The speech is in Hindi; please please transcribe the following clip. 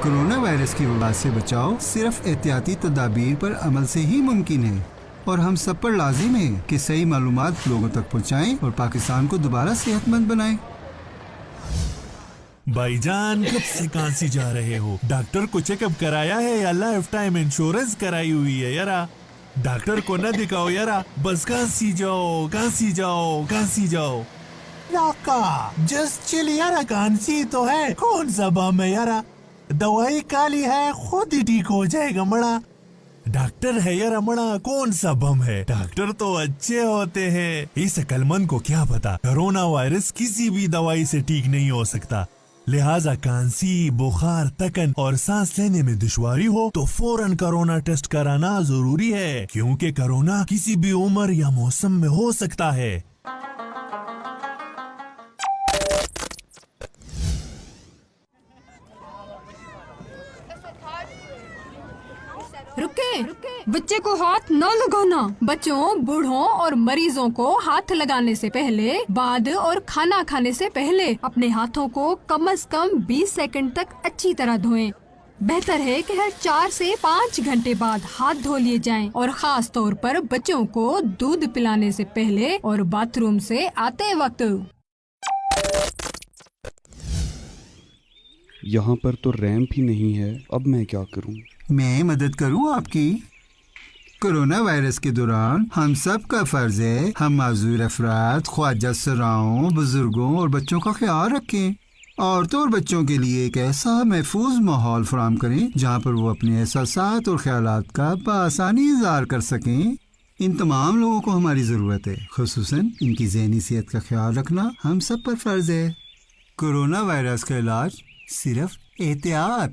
कोरोना वायरस की वबा से बचाव सिर्फ एहतियाती तदाबीर पर अमल से ही मुमकिन है और हम सब पर लाजिम है कि सही मालूमात लोगों तक पहुँचाएं और पाकिस्तान को दोबारा सेहतमंद बनाएं। भाईजान कब से कहां से जा रहे हो? डॉक्टर को चेकअप कराया है या लाइफ टाइम इंश्योरेंस कराई हुई है यारा? डॉक्टर को न दिखाओ यारा, बस कहां सी जाओ, कहां सी जाओ, कहां सी जाओ याका। जस्ट चिल यारा, खांसी तो है, कौन सा बम है यारा? दवाई काली है, खुद ही ठीक हो जाएगा मड़ा। डॉक्टर है यारा मड़ा, कौन सा बम है? डॉक्टर तो अच्छे होते हैं। इस अक्लमंद को क्या पता कोरोना वायरस किसी भी दवाई से ठीक नहीं हो सकता। लिहाजा खांसी, बुखार, थकन और सांस लेने में दुश्वारी हो तो फौरन कोरोना टेस्ट कराना जरूरी है, क्योंकि कोरोना किसी भी उम्र या मौसम में हो सकता है। रुके, बच्चे को हाथ न लगाना। बच्चों, बूढ़ों और मरीजों को हाथ लगाने से पहले, बाद और खाना खाने से पहले अपने हाथों को कम से कम 20 सेकंड तक अच्छी तरह धोएं। बेहतर है कि हर 4 से 5 घंटे बाद हाथ धो लिए जाएं और खास तौर पर बच्चों को दूध पिलाने से पहले और बाथरूम से आते वक्त। यहाँ पर तो रैंप ही नहीं है, अब मैं क्या करूँ? मैं मदद करूं आपकी। कोरोना वायरस के दौरान हम सब का फर्ज है हम माजूर अफराद, ख्वाजा सराओं, बुजुर्गों और बच्चों का ख्याल रखें। औरतों और बच्चों के लिए एक ऐसा महफूज माहौल फराहम करें जहां पर वो अपने एहसासात और ख्यालात का बआसानी इज़हार कर सकें। इन तमाम लोगों को हमारी ज़रूरत है, खुसूसन इनकी ज़हनी सेहत का ख्याल रखना हम सब पर फर्ज है। कोरोना वायरस का इलाज सिर्फ एहतियात।